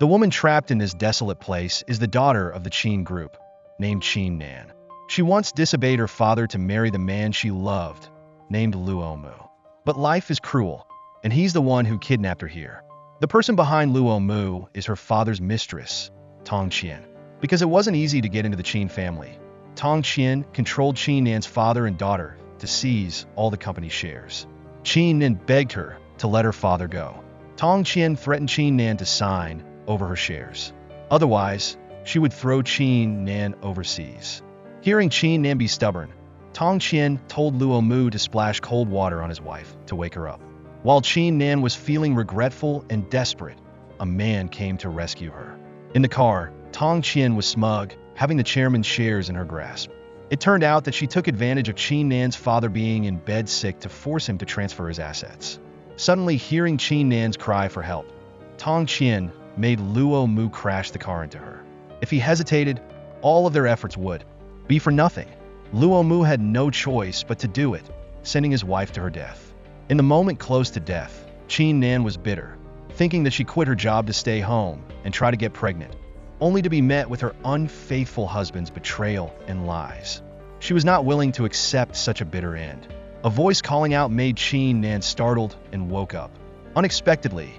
The woman trapped in this desolate place is the daughter of the Qin group, named Qin Nan. She once disobeyed her father to marry the man she loved, named Luomu. But life is cruel, and he's the one who kidnapped her here. The person behind Luomu is her father's mistress, Tong Qian. Because it wasn't easy to get into the Qin family, Tong Qian controlled Qin Nan's father and daughter to seize all the company's shares. Qin Nan begged her to let her father go. Tong Qian threatened Qin Nan to sign over her shares. Otherwise, she would throw Qin Nan overseas. Hearing Qin Nan be stubborn, Tong Qian told Luomu to splash cold water on his wife to wake her up. While Qin Nan was feeling regretful and desperate, a man came to rescue her. In the car, Tong Qian was smug, having the chairman's shares in her grasp. It turned out that she took advantage of Qin Nan's father being in bed sick to force him to transfer his assets. Suddenly, hearing Qin Nan's cry for help, Tong Qian made Luomu crash the car into her. If he hesitated, all of their efforts would be for nothing. Luomu had no choice but to do it, sending his wife to her death. In the moment close to death, Qin Nan was bitter, thinking that she quit her job to stay home and try to get pregnant, only to be met with her unfaithful husband's betrayal and lies. She was not willing to accept such a bitter end. A voice calling out made Qin Nan startled and woke up. Unexpectedly,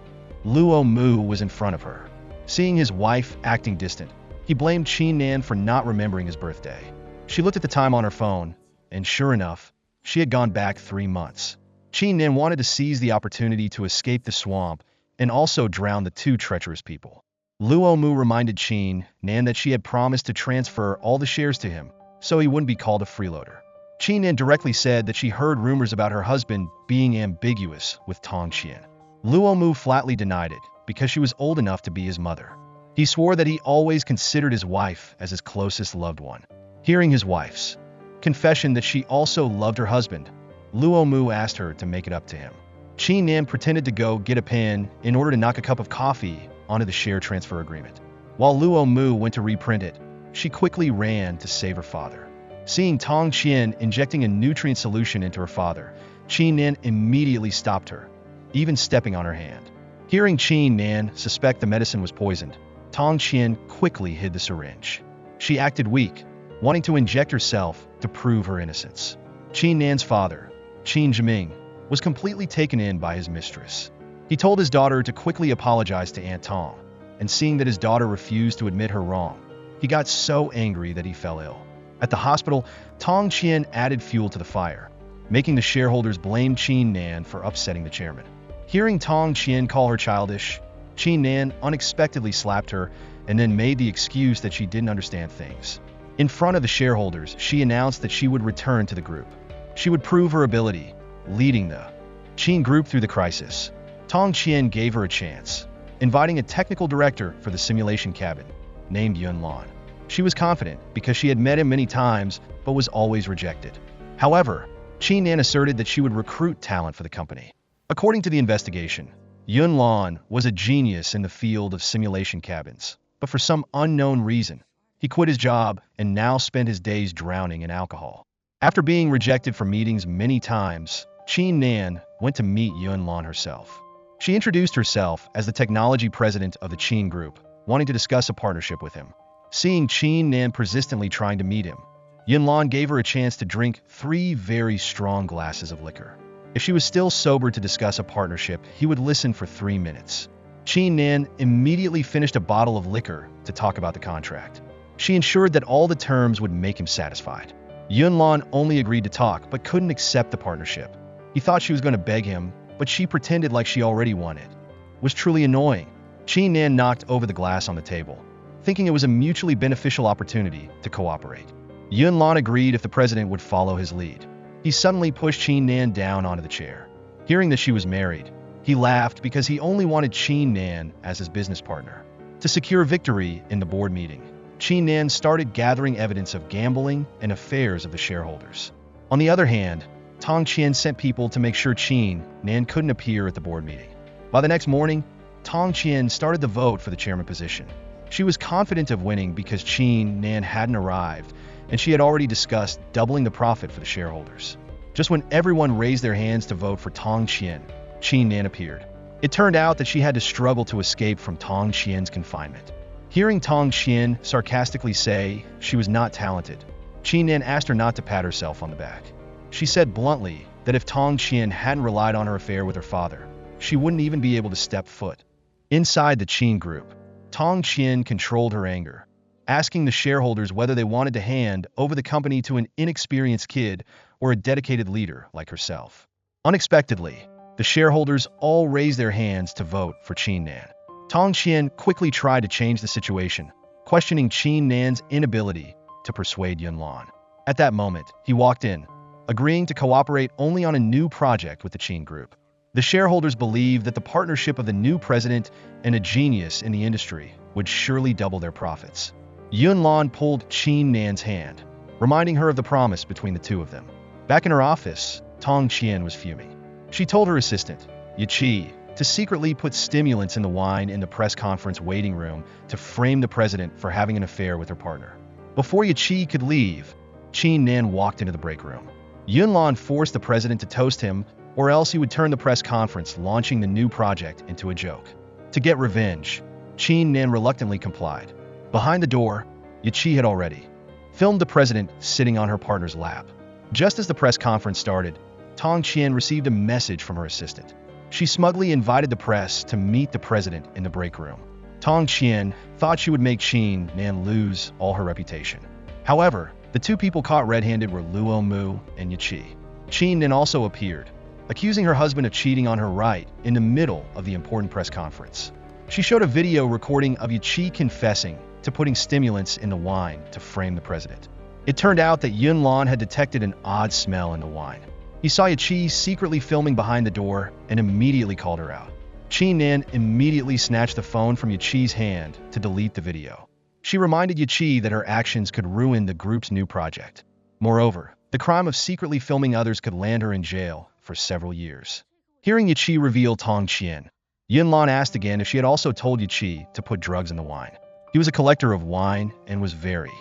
Luomu was in front of her. Seeing his wife acting distant, he blamed Qin Nan for not remembering his birthday. She looked at the time on her phone, and sure enough, she had gone back 3 months. Qin Nan wanted to seize the opportunity to escape the swamp and also drown the two treacherous people. Luomu reminded Qin Nan that she had promised to transfer all the shares to him, so he wouldn't be called a freeloader. Qin Nan directly said that she heard rumors about her husband being ambiguous with Tong Qian. Luomu flatly denied it, because she was old enough to be his mother. He swore that he always considered his wife as his closest loved one. Hearing his wife's confession that she also loved her husband, Luomu asked her to make it up to him. Qin Nan pretended to go get a pen in order to knock a cup of coffee onto the share transfer agreement. While Luomu went to reprint it, she quickly ran to save her father. Seeing Tong Qian injecting a nutrient solution into her father, Qin Nan immediately stopped her, even stepping on her hand. Hearing Qin Nan suspect the medicine was poisoned, Tong Qian quickly hid the syringe. She acted weak, wanting to inject herself to prove her innocence. Qin Nan's father, Qin Jiming, was completely taken in by his mistress. He told his daughter to quickly apologize to Aunt Tong, and seeing that his daughter refused to admit her wrong, he got so angry that he fell ill. At the hospital, Tong Qian added fuel to the fire, making the shareholders blame Qin Nan for upsetting the chairman. Hearing Tong Qian call her childish, Qin Nan unexpectedly slapped her and then made the excuse that she didn't understand things. In front of the shareholders, she announced that she would return to the group. She would prove her ability, leading the Qin group through the crisis. Tong Qian gave her a chance, inviting a technical director for the simulation cabin, named Yun Lan. She was confident because she had met him many times, but was always rejected. However, Qin Nan asserted that she would recruit talent for the company. According to the investigation, Yun Lan was a genius in the field of simulation cabins, but for some unknown reason, he quit his job and now spent his days drowning in alcohol. After being rejected from meetings many times, Qin Nan went to meet Yun Lan herself. She introduced herself as the technology president of the Qin group, wanting to discuss a partnership with him. Seeing Qin Nan persistently trying to meet him, Yun Lan gave her a chance to drink 3 very strong glasses of liquor. If she was still sober to discuss a partnership, he would listen for 3 minutes. Qin Nan immediately finished a bottle of liquor to talk about the contract. She ensured that all the terms would make him satisfied. Yun Lan only agreed to talk but couldn't accept the partnership. He thought she was going to beg him, but she pretended like she already won it. It was truly annoying. Qin Nan knocked over the glass on the table, thinking it was a mutually beneficial opportunity to cooperate. Yun Lan agreed if the president would follow his lead. He suddenly pushed Qin Nan down onto the chair. Hearing that she was married, he laughed because he only wanted Qin Nan as his business partner. To secure victory in the board meeting, Qin Nan started gathering evidence of gambling and affairs of the shareholders. On the other hand, Tong Qian sent people to make sure Qin Nan couldn't appear at the board meeting. By the next morning, Tong Qian started the vote for the chairman position. She was confident of winning because Qin Nan hadn't arrived, and she had already discussed doubling the profit for the shareholders. Just when everyone raised their hands to vote for Tong Qian, Qin Nan appeared. It turned out that she had to struggle to escape from Tong Qian's confinement. Hearing Tong Qian sarcastically say she was not talented, Qin Nan asked her not to pat herself on the back. She said bluntly that if Tong Qian hadn't relied on her affair with her father, she wouldn't even be able to step foot. Inside the Qin group, Tong Qian controlled her anger, asking the shareholders whether they wanted to hand over the company to an inexperienced kid or a dedicated leader like herself. Unexpectedly, the shareholders all raised their hands to vote for Qin Nan. Tong Qian quickly tried to change the situation, questioning Qin Nan's inability to persuade Yunlan. At that moment, he walked in, agreeing to cooperate only on a new project with the Qin group. The shareholders believed that the partnership of the new president and a genius in the industry would surely double their profits. Yunlan pulled Qin Nan's hand, reminding her of the promise between the two of them. Back in her office, Tong Qian was fuming. She told her assistant, Yiqi, to secretly put stimulants in the wine in the press conference waiting room to frame the president for having an affair with her partner. Before Yiqi could leave, Qin Nan walked into the break room. Yunlan forced the president to toast him, or else he would turn the press conference launching the new project into a joke. To get revenge, Qin Nan reluctantly complied. Behind the door, Yiqi had already filmed the president sitting on her partner's lap. Just as the press conference started, Tong Qian received a message from her assistant. She smugly invited the press to meet the president in the break room. Tong Qian thought she would make Qin Nan lose all her reputation. However, the two people caught red-handed were Luo Mu and Yiqi. Qin Nan also appeared, accusing her husband of cheating on her right in the middle of the important press conference. She showed a video recording of Yiqi confessing to putting stimulants in the wine to frame the president. It turned out that Yunlan had detected an odd smell in the wine. He saw Yiqi secretly filming behind the door and immediately called her out. Qin Nan immediately snatched the phone from Yiqi's hand to delete the video. She reminded Yiqi that her actions could ruin the group's new project. Moreover, the crime of secretly filming others could land her in jail for several years. Hearing Yiqi reveal Tong Qian, Yunlan asked again if she had also told Yiqi to put drugs in the wine. He was a collector of wine and was very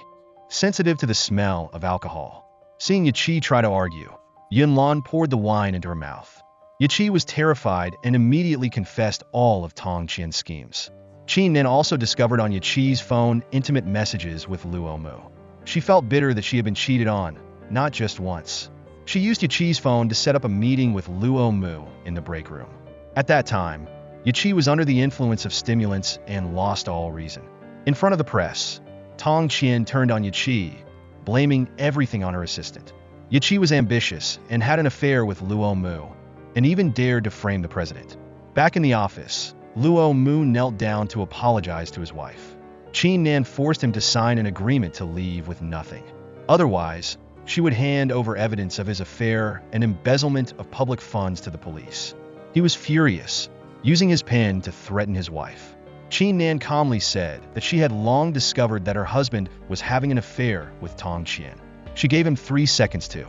sensitive to the smell of alcohol. Seeing Yiqi try to argue, Yunlan poured the wine into her mouth. Yiqi was terrified and immediately confessed all of Tong Qian's schemes. Qin Nan also discovered on Yiqi's phone intimate messages with Luo Mu. She felt bitter that she had been cheated on, not just once. She used Yiqi's phone to set up a meeting with Luo Mu in the break room. At that time, Yiqi was under the influence of stimulants and lost all reason. In front of the press, Tong Qian turned on Yiqi, blaming everything on her assistant. Yiqi was ambitious and had an affair with Luo Mu, and even dared to frame the president. Back in the office, Luo Mu knelt down to apologize to his wife. Qin Nan forced him to sign an agreement to leave with nothing. Otherwise, she would hand over evidence of his affair and embezzlement of public funds to the police. He was furious, using his pen to threaten his wife. Qin Nan calmly said that she had long discovered that her husband was having an affair with Tong Qian. She gave him 3 seconds to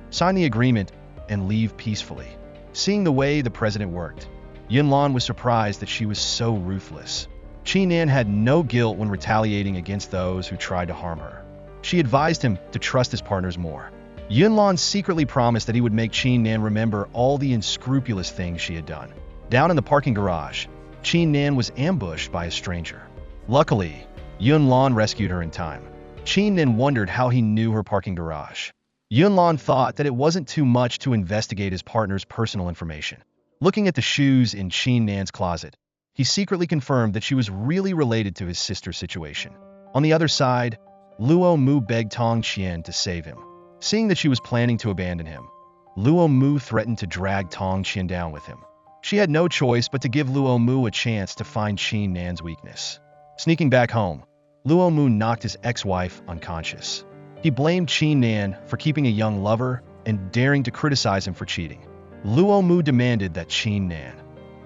sign the agreement and leave peacefully. Seeing the way the president worked, Yunlan was surprised that she was so ruthless. Qin Nan had no guilt when retaliating against those who tried to harm her. She advised him to trust his partners more. Yunlan secretly promised that he would make Qin Nan remember all the unscrupulous things she had done. Down in the parking garage, Qin Nan was ambushed by a stranger. Luckily, Yunlan rescued her in time. Qin Nan wondered how he knew her parking garage. Yunlan thought that it wasn't too much to investigate his partner's personal information. Looking at the shoes in Qin Nan's closet, he secretly confirmed that she was really related to his sister's situation. On the other side, Luo Mu begged Tong Qian to save him. Seeing that she was planning to abandon him, Luo Mu threatened to drag Tong Qian down with him. She had no choice but to give Luo Mu a chance to find Qin Nan's weakness. Sneaking back home, Luo Mu knocked his ex-wife unconscious. He blamed Qin Nan for keeping a young lover and daring to criticize him for cheating. Luo Mu demanded that Qin Nan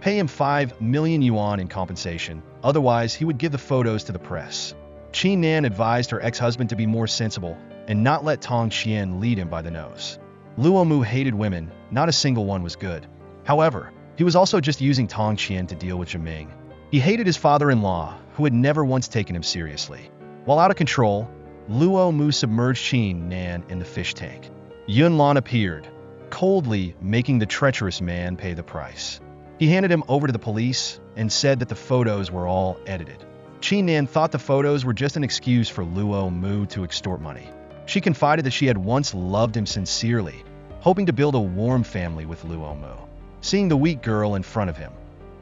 pay him 5 million yuan in compensation, otherwise he would give the photos to the press. Qin Nan advised her ex-husband to be more sensible and not let Tong Qian lead him by the nose. Luo Mu hated women, not a single one was good. However, he was also just using Tong Qian to deal with Zhiming. He hated his father-in-law, who had never once taken him seriously. While out of control, Luo Mu submerged Qin Nan in the fish tank. Yunlan appeared, coldly making the treacherous man pay the price. He handed him over to the police and said that the photos were all edited. Qin Nan thought the photos were just an excuse for Luo Mu to extort money. She confided that she had once loved him sincerely, hoping to build a warm family with Luo Mu. Seeing the weak girl in front of him,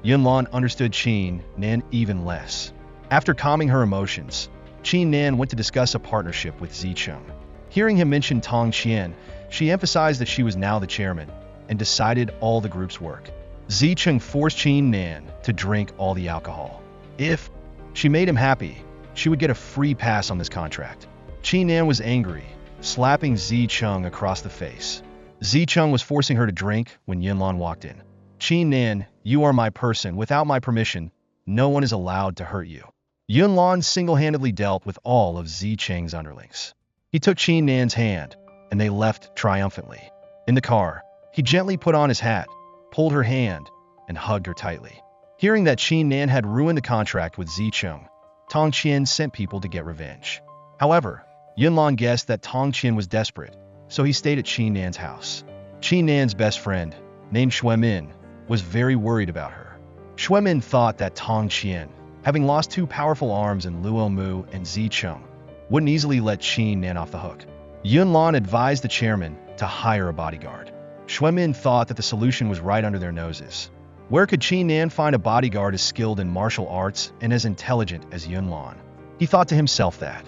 Yunlan understood Qin Nan even less. After calming her emotions, Qin Nan went to discuss a partnership with Zicheng. Hearing him mention Tong Qian, she emphasized that she was now the chairman and decided all the group's work. Zicheng forced Qin Nan to drink all the alcohol. If she made him happy, she would get a free pass on this contract. Qin Nan was angry, slapping Zicheng across the face. Zicheng was forcing her to drink when Yunlan walked in. Qin Nan, you are my person. Without my permission, no one is allowed to hurt you. Yunlan single-handedly dealt with all of Zicheng's underlings. He took Qin Nan's hand, and they left triumphantly. In the car, he gently put on his hat, pulled her hand, and hugged her tightly. Hearing that Qin Nan had ruined the contract with Zicheng, Tong Qian sent people to get revenge. However, Yunlan guessed that Tong Qian was desperate, so he stayed at Qin Nan's house. Qin Nan's best friend, named Xuemin, was very worried about her. Xuemin thought that Tong Qian, having lost two powerful arms in Luo Mu and Zicheng, wouldn't easily let Qin Nan off the hook. Yunlan advised the chairman to hire a bodyguard. Xuemin thought that the solution was right under their noses. Where could Qin Nan find a bodyguard as skilled in martial arts and as intelligent as Yunlan? He thought to himself that,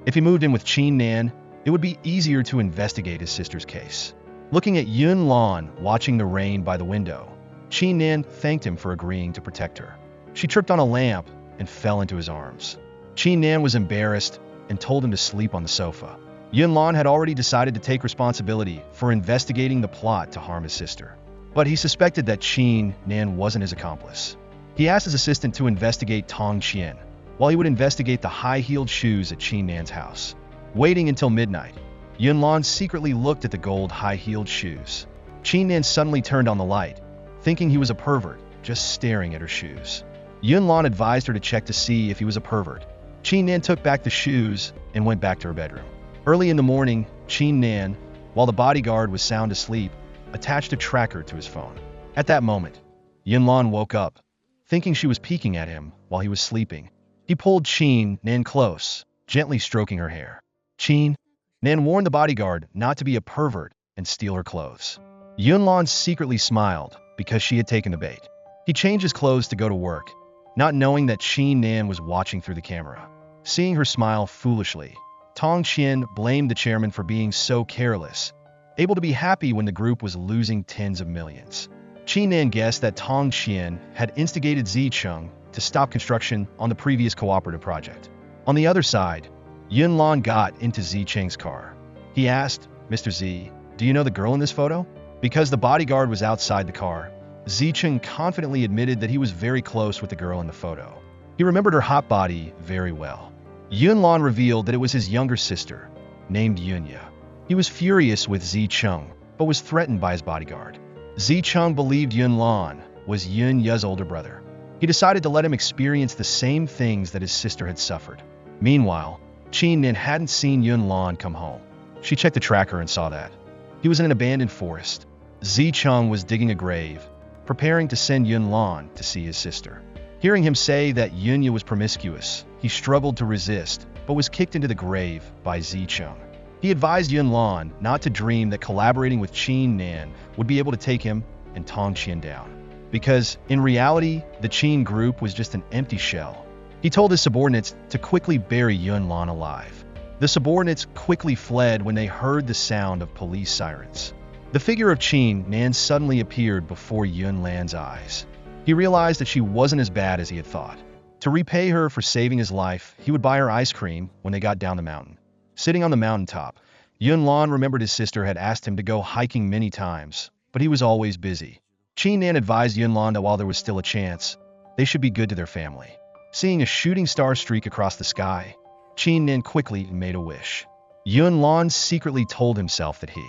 if he moved in with Qin Nan, it would be easier to investigate his sister's case. Looking at Yunlan watching the rain by the window, Qin Nan thanked him for agreeing to protect her. She tripped on a lamp and fell into his arms. Qin Nan was embarrassed and told him to sleep on the sofa. Yunlan had already decided to take responsibility for investigating the plot to harm his sister. But he suspected that Qin Nan wasn't his accomplice. He asked his assistant to investigate Tong Qian, while he would investigate the high-heeled shoes at Qin Nan's house. Waiting until midnight, Yunlan secretly looked at the gold high-heeled shoes. Qin Nan suddenly turned on the light, thinking he was a pervert, just staring at her shoes. Yunlan advised her to check to see if he was a pervert. Qin Nan took back the shoes and went back to her bedroom. Early in the morning, Qin Nan, while the bodyguard was sound asleep, attached a tracker to his phone. At that moment, Yunlan woke up, thinking she was peeking at him while he was sleeping. He pulled Qin Nan close, gently stroking her hair. Qin Nan warned the bodyguard not to be a pervert and steal her clothes. Yunlan secretly smiled because she had taken the bait. He changed his clothes to go to work, not knowing that Qin Nan was watching through the camera. Seeing her smile foolishly, Tong Qian blamed the chairman for being so careless, able to be happy when the group was losing tens of millions. Qin Nan guessed that Tong Qian had instigated Zicheng to stop construction on the previous cooperative project. On the other side, Yunlan got into Zicheng's car. He asked, "Mr. Z, do you know the girl in this photo?" Because the bodyguard was outside the car, Zicheng confidently admitted that he was very close with the girl in the photo. He remembered her hot body very well. Yunlan revealed that it was his younger sister, named Yunya. He was furious with Zicheng, but was threatened by his bodyguard. Zicheng believed Yunlan was Yunya's older brother. He decided to let him experience the same things that his sister had suffered. Meanwhile, Qin Nan hadn't seen Yunlan come home. She checked the tracker and saw that he was in an abandoned forest. Zicheng was digging a grave, preparing to send Yunlan to see his sister. Hearing him say that Yunya was promiscuous, he struggled to resist, but was kicked into the grave by Zicheng. He advised Yunlan not to dream that collaborating with Qin Nan would be able to take him and Tong Qian down, because in reality, the Qin group was just an empty shell. He told his subordinates to quickly bury Yunlan alive. The subordinates quickly fled when they heard the sound of police sirens. The figure of Qin Nan suddenly appeared before Yunlan's eyes. He realized that she wasn't as bad as he had thought. To repay her for saving his life, he would buy her ice cream when they got down the mountain. Sitting on the mountaintop, Yunlan remembered his sister had asked him to go hiking many times, but he was always busy. Qin Nan advised Yunlan that while there was still a chance, they should be good to their family. Seeing a shooting star streak across the sky, Qin Nan quickly made a wish. Yunlan secretly told himself that he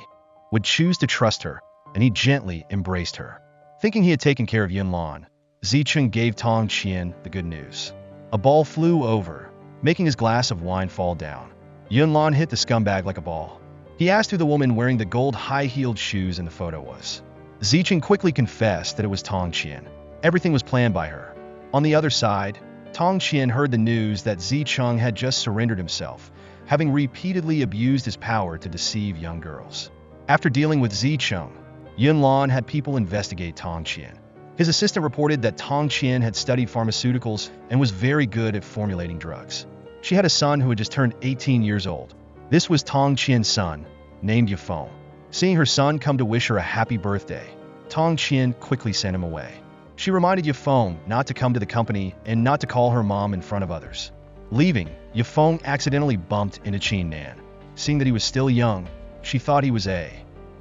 would choose to trust her, and he gently embraced her. Thinking he had taken care of Yunlan, Zicheng gave Tong Qian the good news. A ball flew over, making his glass of wine fall down. Yunlan hit the scumbag like a ball. He asked who the woman wearing the gold high-heeled shoes in the photo was. Zicheng quickly confessed that it was Tong Qian. Everything was planned by her. On the other side, Tong Qian heard the news that Zicheng had just surrendered himself, having repeatedly abused his power to deceive young girls. After dealing with Zicheng, Yunlan had people investigate Tong Qian. His assistant reported that Tong Qian had studied pharmaceuticals and was very good at formulating drugs. She had a son who had just turned 18 years old. This was Tong Qian's son, named Yafeng. Seeing her son come to wish her a happy birthday, Tong Qian quickly sent him away. She reminded Yafeng not to come to the company and not to call her mom in front of others. Leaving, Yafeng accidentally bumped into Qin Nan. Seeing that he was still young, she thought he was a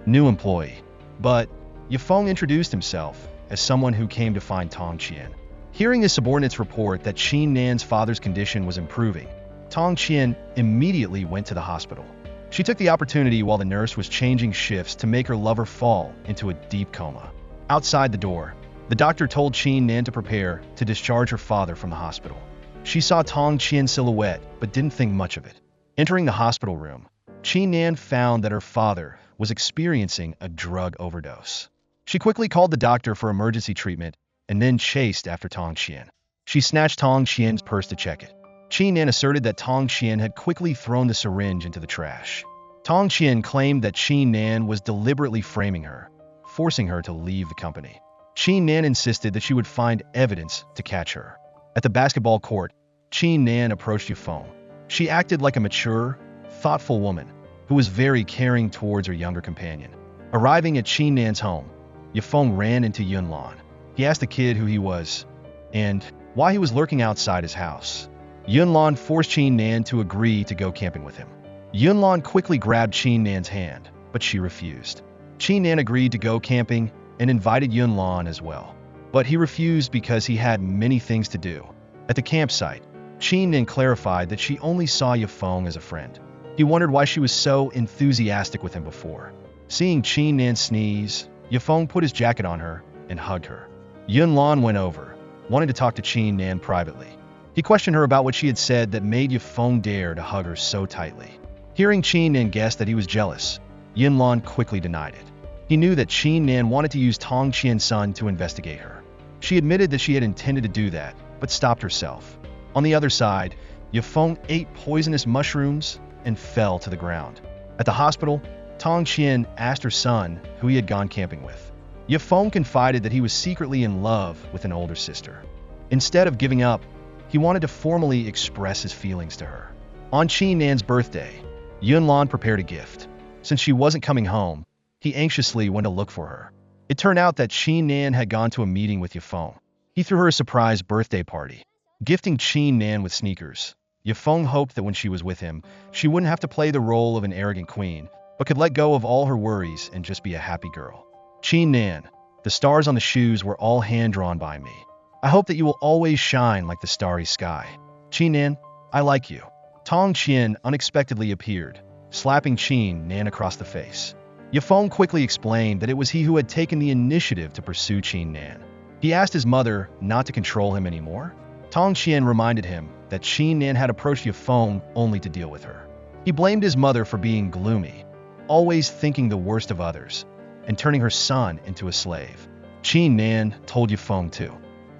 new employee. But Yafeng introduced himself as someone who came to find Tong Qian. Hearing his subordinates report that Qin Nan's father's condition was improving, Tong Qian immediately went to the hospital. She took the opportunity while the nurse was changing shifts to make her lover fall into a deep coma. Outside the door, the doctor told Qin Nan to prepare to discharge her father from the hospital. She saw Tong Qian's silhouette but didn't think much of it. Entering the hospital room, Qin Nan found that her father was experiencing a drug overdose. She quickly called the doctor for emergency treatment and then chased after Tong Qian. She snatched Tong Qian's purse to check it. Qin Nan asserted that Tong Qian had quickly thrown the syringe into the trash. Tong Qian claimed that Qin Nan was deliberately framing her, forcing her to leave the company. Qin Nan insisted that she would find evidence to catch her. At the basketball court, Qin Nan approached Yafeng. She acted like a mature, thoughtful woman who was very caring towards her younger companion. Arriving at Qin Nan's home, Yafeng ran into Yunlan. He asked the kid who he was and why he was lurking outside his house. Yunlan forced Qin Nan to agree to go camping with him. Yunlan quickly grabbed Qin Nan's hand, but she refused. Qin Nan agreed to go camping and invited Yunlan as well. But he refused because he had many things to do. At the campsite, Qin Nan clarified that she only saw Yafeng as a friend. He wondered why she was so enthusiastic with him before. Seeing Qin Nan sneeze, Yafeng put his jacket on her and hugged her. Yunlan went over, wanting to talk to Qin Nan privately. He questioned her about what she had said that made Yafeng dare to hug her so tightly. Hearing Qin Nan guess that he was jealous, Yunlan quickly denied it. He knew that Qin Nan wanted to use Tong Qian's son to investigate her. She admitted that she had intended to do that, but stopped herself. On the other side, Yafeng ate poisonous mushrooms and fell to the ground. At the hospital, Tong Qian asked her son who he had gone camping with. Yafeng confided that he was secretly in love with an older sister. Instead of giving up, he wanted to formally express his feelings to her. On Qin Nan's birthday, Yunlan prepared a gift. Since she wasn't coming home, he anxiously went to look for her. It turned out that Qin Nan had gone to a meeting with Yafeng. He threw her a surprise birthday party, gifting Qin Nan with sneakers. Yafeng hoped that when she was with him, she wouldn't have to play the role of an arrogant queen, but could let go of all her worries and just be a happy girl. Qin Nan, the stars on the shoes were all hand-drawn by me. I hope that you will always shine like the starry sky. Qin Nan, I like you. Tong Qian unexpectedly appeared, slapping Qin Nan across the face. Yafeng quickly explained that it was he who had taken the initiative to pursue Qin Nan. He asked his mother not to control him anymore. Tong Qian reminded him that Qin Nan had approached Yafeng only to deal with her. He blamed his mother for being gloomy, always thinking the worst of others, and turning her son into a slave. Qin Nan told Yafeng to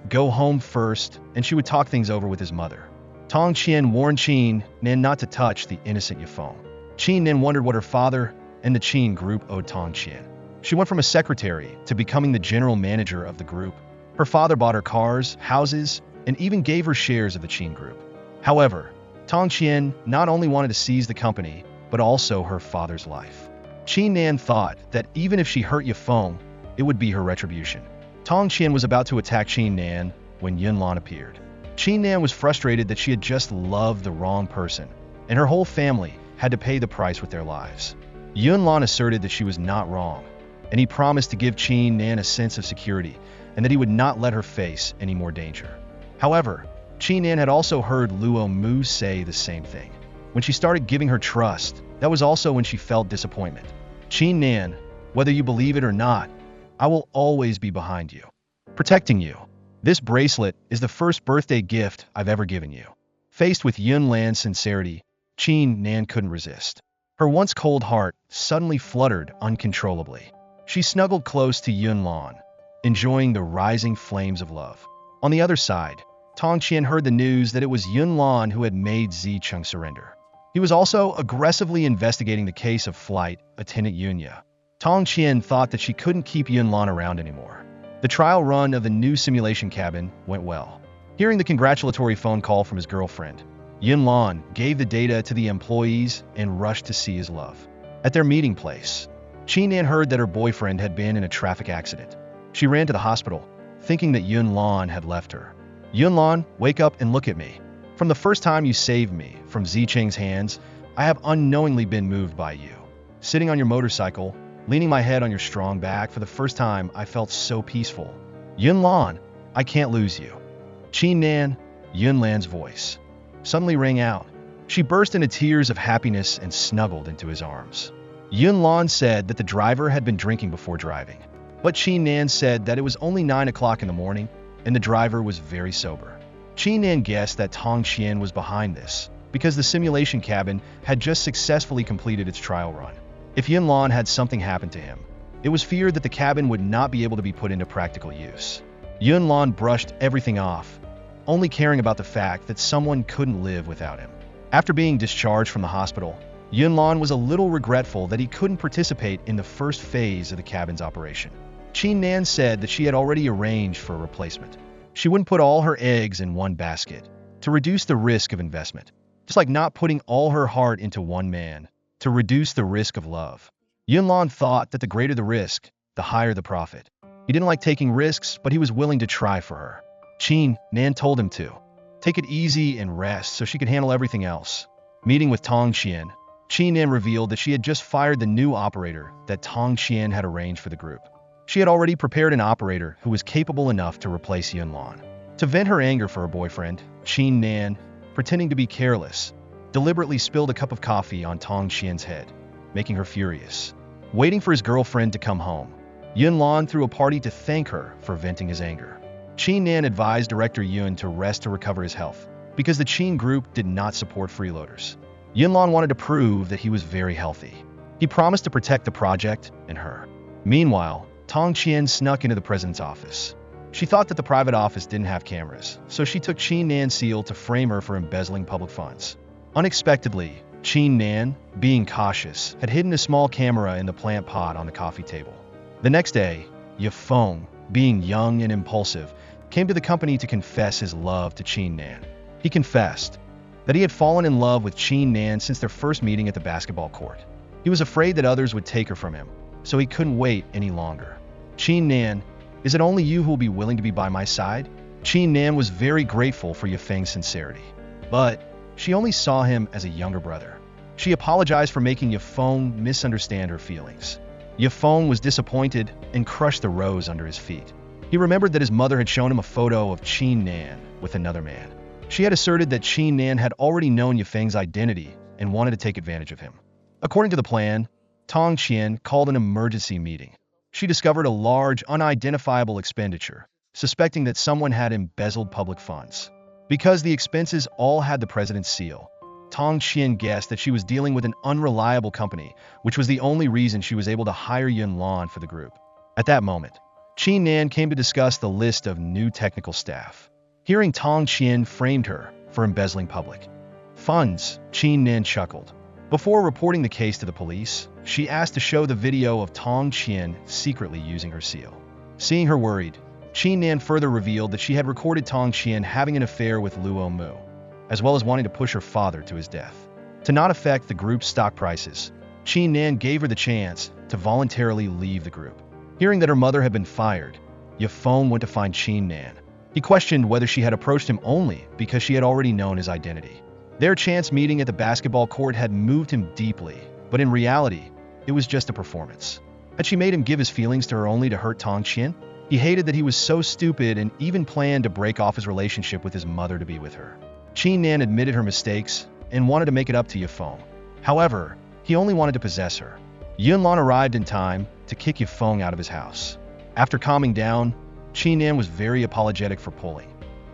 go home first, and she would talk things over with his mother. Tong Qian warned Qin Nan not to touch the innocent Yafeng. Qin Nan wondered what her father and the Qin group owed Tong Qian. She went from a secretary to becoming the general manager of the group. Her father bought her cars, houses, and even gave her shares of the Qin group. However, Tong Qian not only wanted to seize the company, but also her father's life. Qin Nan thought that even if she hurt Yafeng, it would be her retribution. Tong Qian was about to attack Qin Nan when Yunlan appeared. Qin Nan was frustrated that she had just loved the wrong person, and her whole family had to pay the price with their lives. Yunlan asserted that she was not wrong, and he promised to give Qin Nan a sense of security and that he would not let her face any more danger. However, Qin Nan had also heard Luo Mu say the same thing. When she started giving her trust, that was also when she felt disappointment. Qin Nan, whether you believe it or not, I will always be behind you, protecting you. This bracelet is the first birthday gift I've ever given you. Faced with Yunlan's sincerity, Qin Nan couldn't resist. Her once cold heart suddenly fluttered uncontrollably. She snuggled close to Yunlan, enjoying the rising flames of love. On the other side, Tong Qian heard the news that it was Yun Lan who had made Zicheng surrender. He was also aggressively investigating the case of flight attendant Yunya. Tong Qian thought that she couldn't keep Yun Lan around anymore. The trial run of the new simulation cabin went well. Hearing the congratulatory phone call from his girlfriend, Yun Lan gave the data to the employees and rushed to see his love. At their meeting place, Qin Nan heard that her boyfriend had been in a traffic accident. She ran to the hospital, thinking that Yun Lan had left her. Yun Lan, wake up and look at me. From the first time you saved me from Zicheng's hands, I have unknowingly been moved by you. Sitting on your motorcycle, leaning my head on your strong back, for the first time I felt so peaceful. Yun Lan, I can't lose you. Qin Nan, Yun Lan's voice, suddenly rang out. She burst into tears of happiness and snuggled into his arms. Yun Lan said that the driver had been drinking before driving, but Qin Nan said that it was only 9 o'clock in the morning and the driver was very sober. Qin Nan guessed that Tong Qian was behind this because the simulation cabin had just successfully completed its trial run. If Yun Lan had something happen to him, it was feared that the cabin would not be able to be put into practical use. Yun Lan brushed everything off, only caring about the fact that someone couldn't live without him. After being discharged from the hospital, Yun Lan was a little regretful that he couldn't participate in the first phase of the cabin's operation. Qin Nan said that she had already arranged for a replacement. She wouldn't put all her eggs in one basket to reduce the risk of investment, just like not putting all her heart into one man to reduce the risk of love. Yun Lan thought that the greater the risk, the higher the profit. He didn't like taking risks, but he was willing to try for her. Qin Nan told him to take it easy and rest so she could handle everything else. Meeting with Tong Qian, Qin Nan revealed that she had just fired the new operator that Tong Qian had arranged for the group. She had already prepared an operator who was capable enough to replace Yun Lan. To vent her anger for her boyfriend, Qin Nan, pretending to be careless, deliberately spilled a cup of coffee on Tong Qian's head, making her furious. Waiting for his girlfriend to come home, Yun Lan threw a party to thank her for venting his anger. Qin Nan advised Director Yun to rest to recover his health, because the Qin group did not support freeloaders. Yun Lan wanted to prove that he was very healthy. He promised to protect the project and her. Meanwhile, Tong Qian snuck into the president's office. She thought that the private office didn't have cameras, so she took Qin Nan's seal to frame her for embezzling public funds. Unexpectedly, Qin Nan, being cautious, had hidden a small camera in the plant pot on the coffee table. The next day, Yafeng, being young and impulsive, came to the company to confess his love to Qin Nan. He confessed that he had fallen in love with Qin Nan since their first meeting at the basketball court. He was afraid that others would take her from him, so he couldn't wait any longer. Qin Nan, is it only you who will be willing to be by my side? Qin Nan was very grateful for Yafeng's sincerity, but she only saw him as a younger brother. She apologized for making Yafeng misunderstand her feelings. Yafeng was disappointed and crushed the rose under his feet. He remembered that his mother had shown him a photo of Qin Nan with another man. She had asserted that Qin Nan had already known Yafeng's identity and wanted to take advantage of him. According to the plan, Tong Qian called an emergency meeting. She discovered a large, unidentifiable expenditure, suspecting that someone had embezzled public funds. Because the expenses all had the president's seal, Tong Qian guessed that she was dealing with an unreliable company, which was the only reason she was able to hire Yun Lan for the group. At that moment, Qin Nan came to discuss the list of new technical staff. Hearing Tong Qian framed her for embezzling public funds, Qin Nan chuckled. Before reporting the case to the police, she asked to show the video of Tong Qian secretly using her seal. Seeing her worried, Qin Nan further revealed that she had recorded Tong Qian having an affair with Luo Mu, as well as wanting to push her father to his death. To not affect the group's stock prices, Qin Nan gave her the chance to voluntarily leave the group. Hearing that her mother had been fired, Yafeng went to find Qin Nan. He questioned whether she had approached him only because she had already known his identity. Their chance meeting at the basketball court had moved him deeply, but in reality, it was just a performance. Had she made him give his feelings to her only to hurt Tong Qian? He hated that he was so stupid and even planned to break off his relationship with his mother to be with her. Qin Nan admitted her mistakes and wanted to make it up to Yafeng. However, he only wanted to possess her. Yun Lan arrived in time to kick Yafeng out of his house. After calming down, Qin Nan was very apologetic for pulling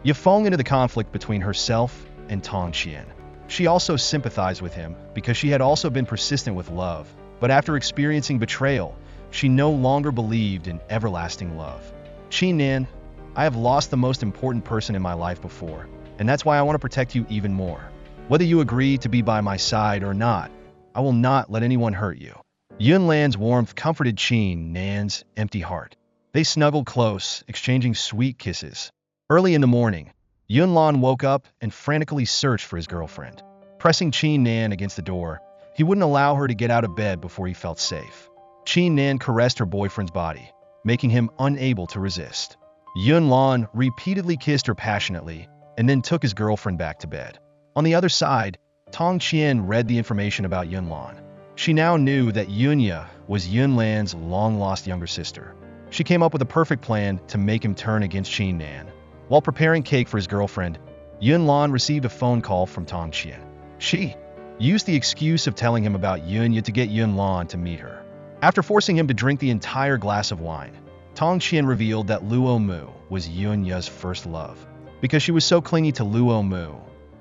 Yafeng into the conflict between herself and Tong Qian. She also sympathized with him because she had also been persistent with love, but after experiencing betrayal, she no longer believed in everlasting love. Qin Nan, I have lost the most important person in my life before, and that's why I want to protect you even more. Whether you agree to be by my side or not, I will not let anyone hurt you." Yunlan's warmth comforted Qin Nan's empty heart. They snuggled close, exchanging sweet kisses. Early in the morning, Yunlan woke up and frantically searched for his girlfriend. Pressing Qin Nan against the door, he wouldn't allow her to get out of bed before he felt safe. Qin Nan caressed her boyfriend's body, making him unable to resist. Yunlan repeatedly kissed her passionately and then took his girlfriend back to bed. On the other side, Tong Qian read the information about Yunlan. She now knew that Yunya was Yunlan's long-lost younger sister. She came up with a perfect plan to make him turn against Qin Nan. While preparing cake for his girlfriend, Yunlan received a phone call from Tong Qian. She used the excuse of telling him about Yunya to get Yunlan to meet her. After forcing him to drink the entire glass of wine, Tong Qian revealed that Luo Mu was Yunya's first love. Because she was so clingy to Luo Mu,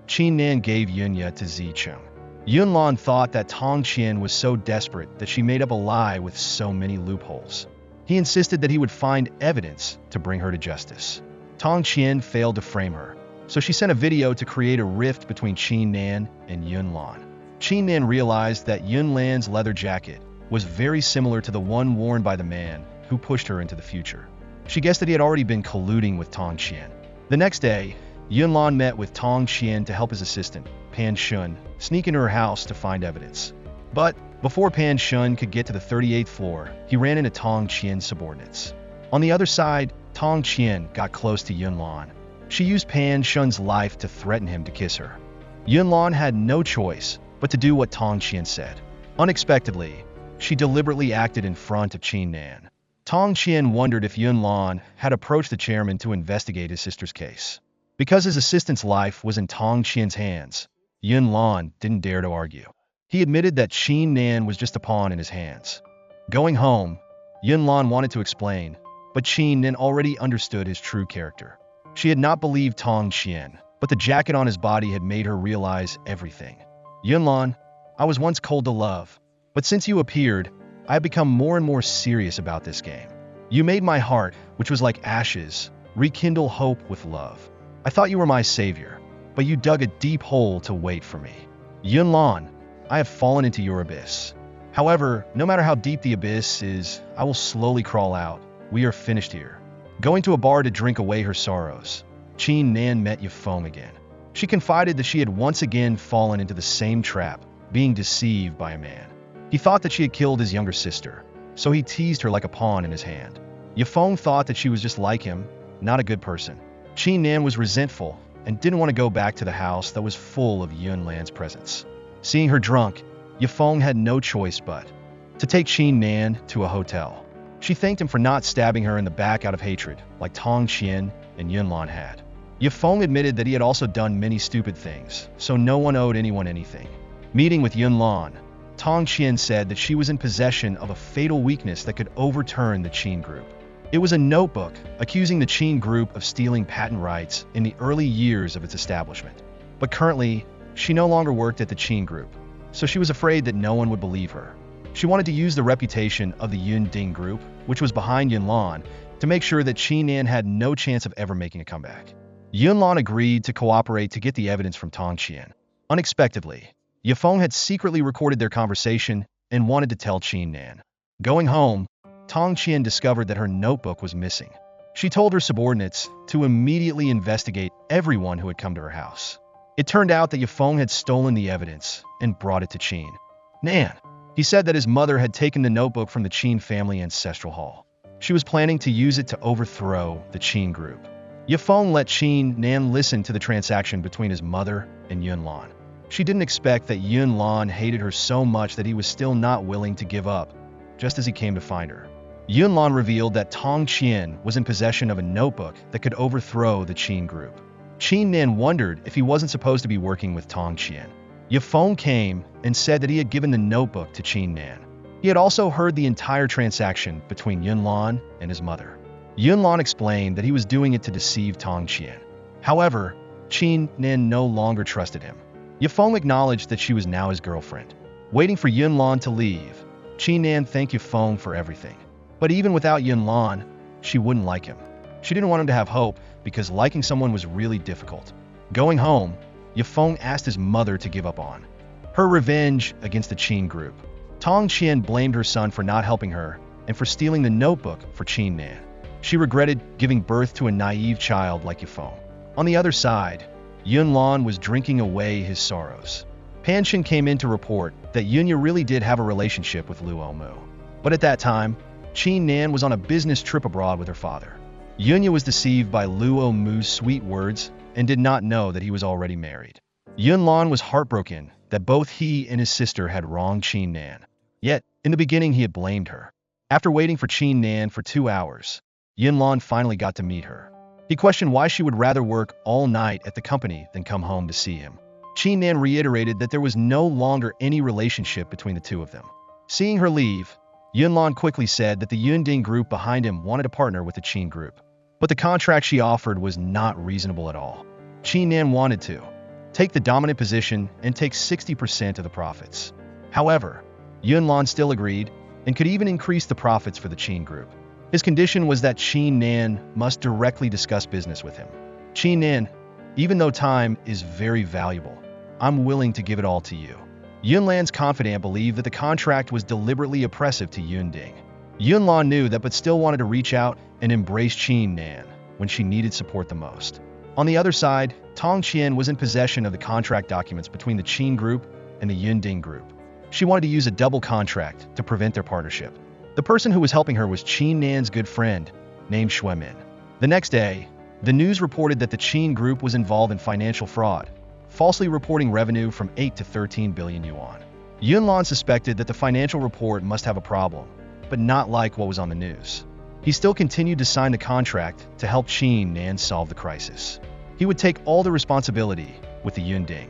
Qin Nan gave Yunya to Zicheng. Yunlan thought that Tong Qian was so desperate that she made up a lie with so many loopholes. He insisted that he would find evidence to bring her to justice. Tong Qian failed to frame her, so she sent a video to create a rift between Qin Nan and Yunlan. Qin Nan realized that Yunlan's leather jacket was very similar to the one worn by the man who pushed her into the future. She guessed that he had already been colluding with Tong Qian. The next day, Yunlan met with Tong Qian to help his assistant, Pan Shun, sneak into her house to find evidence. But before Pan Shun could get to the 38th floor, he ran into Tong Qian's subordinates. On the other side, Tong Qian got close to Yunlan. She used Pan Shun's life to threaten him to kiss her. Yunlan had no choice but to do what Tong Qian said. Unexpectedly, she deliberately acted in front of Qin Nan. Tong Qian wondered if Yunlan had approached the chairman to investigate his sister's case. Because his assistant's life was in Tong Qian's hands, Yunlan didn't dare to argue. He admitted that Qin Nan was just a pawn in his hands. Going home, Yunlan wanted to explain, but Qin Nan already understood his true character. She had not believed Tong Qian, but the jacket on his body had made her realize everything. "Yunlan, I was once cold to love, but since you appeared, I have become more and more serious about this game. You made my heart, which was like ashes, rekindle hope with love. I thought you were my savior, but you dug a deep hole to wait for me. Yunlan, I have fallen into your abyss. However, no matter how deep the abyss is, I will slowly crawl out. We are finished here." Going to a bar to drink away her sorrows, Qin Nan met Yifeng again. She confided that she had once again fallen into the same trap, being deceived by a man. He thought that she had killed his younger sister, so he teased her like a pawn in his hand. Yifeng thought that she was just like him, not a good person. Qin Nan was resentful and didn't want to go back to the house that was full of Yunlan's presence. Seeing her drunk, Yifeng had no choice but to take Qin Nan to a hotel. She thanked him for not stabbing her in the back out of hatred, like Tong Qian and Yunlan had. Yifeng admitted that he had also done many stupid things, so no one owed anyone anything. Meeting with Yunlan, Tong Qian said that she was in possession of a fatal weakness that could overturn the Qin group. It was a notebook accusing the Qin group of stealing patent rights in the early years of its establishment. But currently, she no longer worked at the Qin group, so she was afraid that no one would believe her. She wanted to use the reputation of the Yun Ding group, which was behind Yunlan, to make sure that Qin Nan had no chance of ever making a comeback. Yunlan agreed to cooperate to get the evidence from Tong Qian. Unexpectedly, Yifeng had secretly recorded their conversation and wanted to tell Qin Nan. Going home, Tong Qian discovered that her notebook was missing. She told her subordinates to immediately investigate everyone who had come to her house. It turned out that Yifeng had stolen the evidence and brought it to Qin Nan. He said that his mother had taken the notebook from the Qin family ancestral hall. She was planning to use it to overthrow the Qin group. Yifeng let Qin Nan listen to the transaction between his mother and Yunlan. She didn't expect that Yunlan hated her so much that he was still not willing to give up, just as he came to find her. Yunlan revealed that Tong Qian was in possession of a notebook that could overthrow the Qin group. Qin Nan wondered if he wasn't supposed to be working with Tong Qian. Yifeng came and said that he had given the notebook to Qin Nan. He had also heard the entire transaction between Yunlan and his mother. Yunlan explained that he was doing it to deceive Tong Qian. However, Qin Nan no longer trusted him. Yifeng acknowledged that she was now his girlfriend. Waiting for Yunlan to leave, Qin Nan thanked Yifeng for everything. But even without Yunlan, she wouldn't like him. She didn't want him to have hope because liking someone was really difficult. Going home, Yafeng asked his mother to give up on her revenge against the Qin group. Tong Qian blamed her son for not helping her and for stealing the notebook for Qin Nan. She regretted giving birth to a naive child like Yafeng. On the other side, Yun Lan was drinking away his sorrows. Pan Shin came in to report that Yunya really did have a relationship with Lu Omu. But at that time, Qin Nan was on a business trip abroad with her father. Yunya was deceived by Lu Omu's sweet words and did not know that he was already married. Yun Lan was heartbroken that both he and his sister had wronged Qin Nan. Yet, in the beginning he had blamed her. After waiting for Qin Nan for 2 hours, Yun Lan finally got to meet her. He questioned why she would rather work all night at the company than come home to see him. Qin Nan reiterated that there was no longer any relationship between the two of them. Seeing her leave, Yun Lan quickly said that the Yunding group behind him wanted to partner with the Qin group. But the contract she offered was not reasonable at all. Qin Nan wanted to take the dominant position and take 60% of the profits. However, Yun Lan still agreed and could even increase the profits for the Qin group. His condition was that Qin Nan must directly discuss business with him. Qin Nan, even though time is very valuable, I'm willing to give it all to you. Yun Lan's confidant believed that the contract was deliberately oppressive to Yunding. Yun Lan knew that but still wanted to reach out and embrace Qin Nan when she needed support the most. On the other side, Tong Qian was in possession of the contract documents between the Qin group and the Yunding group. She wanted to use a double contract to prevent their partnership. The person who was helping her was Qin Nan's good friend, named Xuemin. The next day, the news reported that the Qin group was involved in financial fraud, falsely reporting revenue from 8 to 13 billion yuan. Yun Lan suspected that the financial report must have a problem, but not like what was on the news. He still continued to sign the contract to help Qin Nan solve the crisis. He would take all the responsibility with the Yunding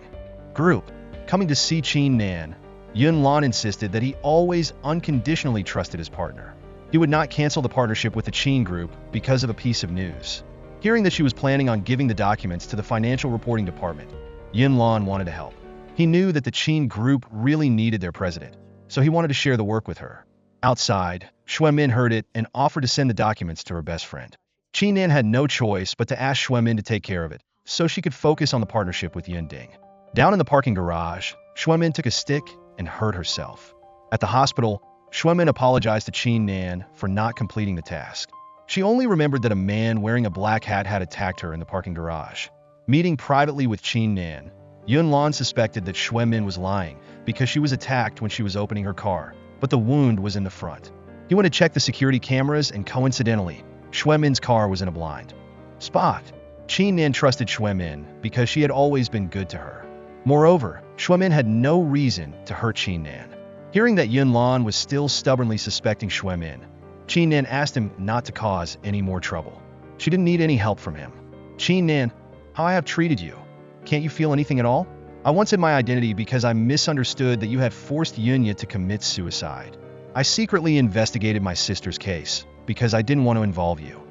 group. Coming to see Qin Nan, Yun Lan insisted that he always unconditionally trusted his partner. He would not cancel the partnership with the Qin group because of a piece of news. Hearing that she was planning on giving the documents to the financial reporting department, Yun Lan wanted to help. He knew that the Qin group really needed their president, so he wanted to share the work with her. Outside, Xuemin heard it and offered to send the documents to her best friend. Qin Nan had no choice but to ask Xuemin to take care of it, so she could focus on the partnership with Yunding. Down in the parking garage, Xuemin took a stick and hurt herself. At the hospital, Xuemin apologized to Qin Nan for not completing the task. She only remembered that a man wearing a black hat had attacked her in the parking garage. Meeting privately with Qin Nan, Yun Lan suspected that Xuemin was lying because she was attacked when she was opening her car, but the wound was in the front. He went to check the security cameras and coincidentally, Xuemin's car was in a blind spot. Qin Nan trusted Xuemin because she had always been good to her. Moreover, Xuemin had no reason to hurt Qin Nan. Hearing that Yun Lan was still stubbornly suspecting Xuemin, Qin Nan asked him not to cause any more trouble. She didn't need any help from him. Qin Nan, how I have treated you. Can't you feel anything at all? I once hid my identity because I misunderstood that you had forced Yunya to commit suicide. I secretly investigated my sister's case because I didn't want to involve you.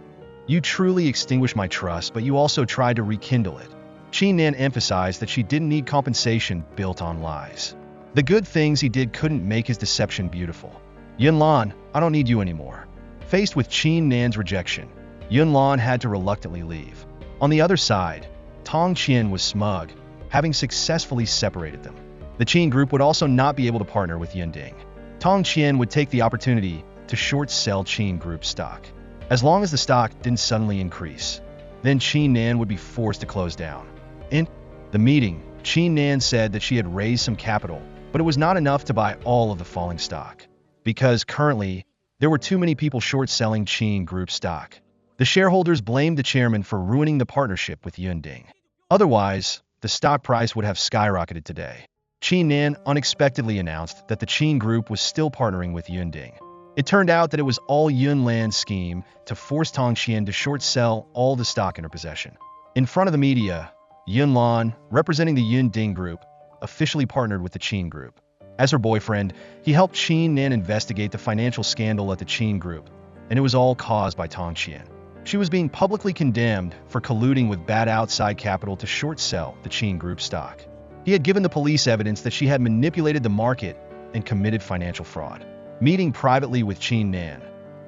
You truly extinguished my trust, but you also tried to rekindle it. Qin Nan emphasized that she didn't need compensation built on lies. The good things he did couldn't make his deception beautiful. Yun Lan, I don't need you anymore. Faced with Qin Nan's rejection, Yun Lan had to reluctantly leave. On the other side, Tong Qian was smug, having successfully separated them. The Qin group would also not be able to partner with Yunding. Tong Qian would take the opportunity to short sell Qin group stock. As long as the stock didn't suddenly increase, then Qin Nan would be forced to close down. In the meeting, Qin Nan said that she had raised some capital, but it was not enough to buy all of the falling stock, because currently, there were too many people short-selling Qin group stock. The shareholders blamed the chairman for ruining the partnership with Yunding. Otherwise, the stock price would have skyrocketed today. Qin Nan unexpectedly announced that the Qin group was still partnering with Yunding. It turned out that it was all Yun Lan's scheme to force Tong Qian to short-sell all the stock in her possession. In front of the media, Yun Lan, representing the Yunding group, officially partnered with the Qin group. As her boyfriend, he helped Qin Nan investigate the financial scandal at the Qin group, and it was all caused by Tong Qian. She was being publicly condemned for colluding with bad outside capital to short-sell the Qin group stock. He had given the police evidence that she had manipulated the market and committed financial fraud. Meeting privately with Qin Nan,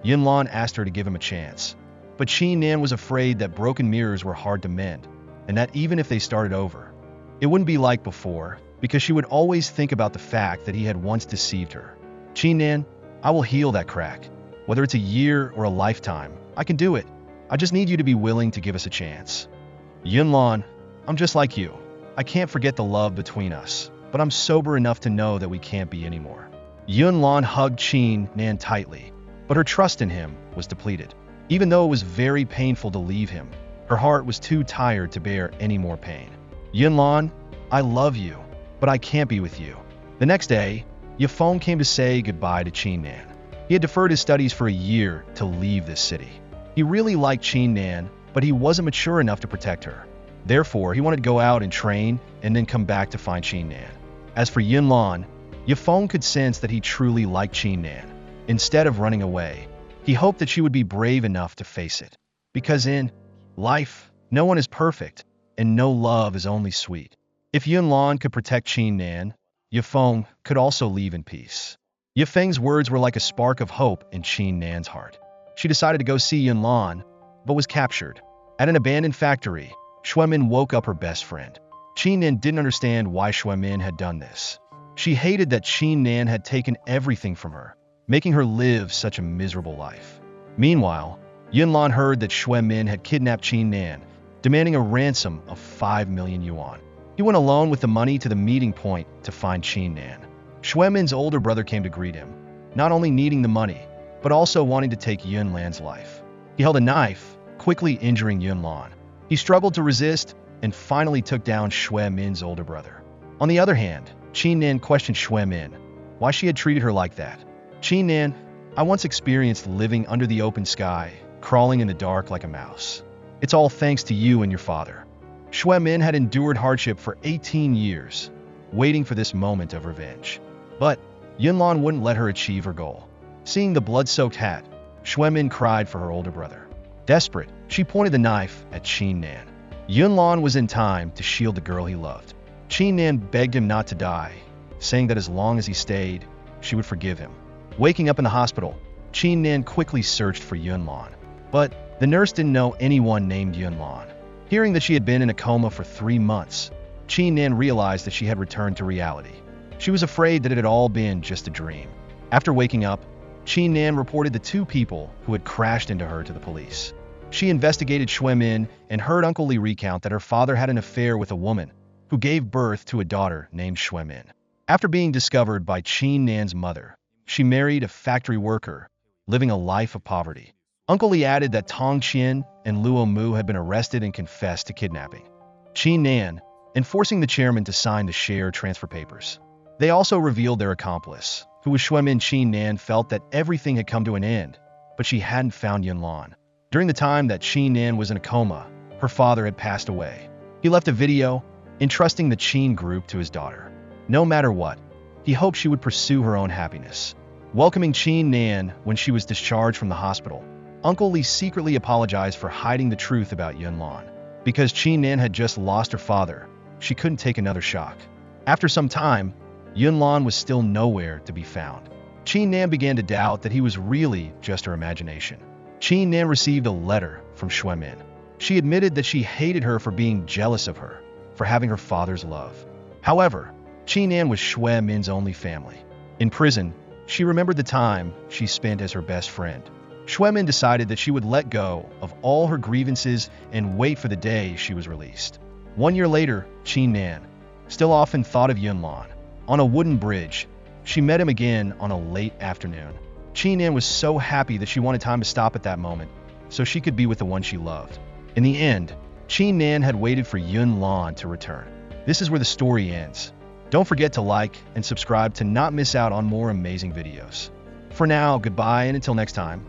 Yun Lan asked her to give him a chance. But Qin Nan was afraid that broken mirrors were hard to mend, and that even if they started over, it wouldn't be like before, because she would always think about the fact that he had once deceived her. Qin Nan, I will heal that crack. Whether it's a year or a lifetime, I can do it. I just need you to be willing to give us a chance. Yunlan, I'm just like you. I can't forget the love between us, but I'm sober enough to know that we can't be anymore. Yunlan hugged Qin Nan tightly, but her trust in him was depleted. Even though it was very painful to leave him, her heart was too tired to bear any more pain. Yunlan, I love you, but I can't be with you. The next day, Yafeng came to say goodbye to Qin Nan. He had deferred his studies for a year to leave this city. He really liked Qin Nan, but he wasn't mature enough to protect her. Therefore, he wanted to go out and train and then come back to find Qin Nan. As for Yunlan, Yafeng could sense that he truly liked Qin Nan. Instead of running away, he hoped that she would be brave enough to face it. Because in life, no one is perfect, and no love is only sweet. If Yunlan could protect Qin Nan, Yafeng could also leave in peace. Yafeng's words were like a spark of hope in Qin Nan's heart. She decided to go see Yunlan, but was captured. At an abandoned factory, Xuemin woke up her best friend. Qin Nan didn't understand why Xuemin had done this. She hated that Qin Nan had taken everything from her, making her live such a miserable life. Meanwhile, Yunlan heard that Xuemin had kidnapped Qin Nan, demanding a ransom of 5 million yuan. He went alone with the money to the meeting point to find Qin Nan. Xuemin's older brother came to greet him, not only needing the money, but also wanting to take Yunlan's life. He held a knife, quickly injuring Yunlan. He struggled to resist and finally took down Xuemin's older brother. On the other hand, Qin Nan questioned Xuemin why she had treated her like that. Qin Nan, I once experienced living under the open sky, crawling in the dark like a mouse. It's all thanks to you and your father. Xuemin had endured hardship for 18 years, waiting for this moment of revenge. But Yunlan wouldn't let her achieve her goal. Seeing the blood-soaked hat, Xuemin cried for her older brother. Desperate, she pointed the knife at Qin Nan. Yunlan was in time to shield the girl he loved. Qin Nan begged him not to die, saying that as long as he stayed, she would forgive him. Waking up in the hospital, Qin Nan quickly searched for Yunlan. But the nurse didn't know anyone named Yunlan. Hearing that she had been in a coma for 3 months, Qin Nan realized that she had returned to reality. She was afraid that it had all been just a dream. After waking up, Qin Nan reported the 2 people who had crashed into her to the police. She investigated Xuemin and heard Uncle Li recount that her father had an affair with a woman who gave birth to a daughter named Xuemin. After being discovered by Qin Nan's mother, she married a factory worker, living a life of poverty. Uncle Li added that Tong Qian and Luo Mu had been arrested and confessed to kidnapping Qin Nan and forcing the chairman to sign the share transfer papers. They also revealed their accomplice, who was Xuemin. Qin Nan felt that everything had come to an end, but she hadn't found Yunlan. During the time that Qin Nan was in a coma, her father had passed away. He left a video entrusting the Qin group to his daughter. No matter what, he hoped she would pursue her own happiness. Welcoming Qin Nan when she was discharged from the hospital, Uncle Li secretly apologized for hiding the truth about Yunlan. Because Qin Nan had just lost her father, she couldn't take another shock. After some time, Yunlan was still nowhere to be found. Qin Nan began to doubt that he was really just her imagination. Qin Nan received a letter from Xuemin. She admitted that she hated her for being jealous of her, for having her father's love. However, Qin Nan was Xuemin's only family. In prison, she remembered the time she spent as her best friend. Xuemin decided that she would let go of all her grievances and wait for the day she was released. 1 year later, Qin Nan still often thought of Yunlan. On a wooden bridge, she met him again on a late afternoon. Qin Nan was so happy that she wanted time to stop at that moment, so she could be with the one she loved. In the end, Qin Nan had waited for Yunlan to return. This is where the story ends. Don't forget to like and subscribe to not miss out on more amazing videos. For now, goodbye and until next time.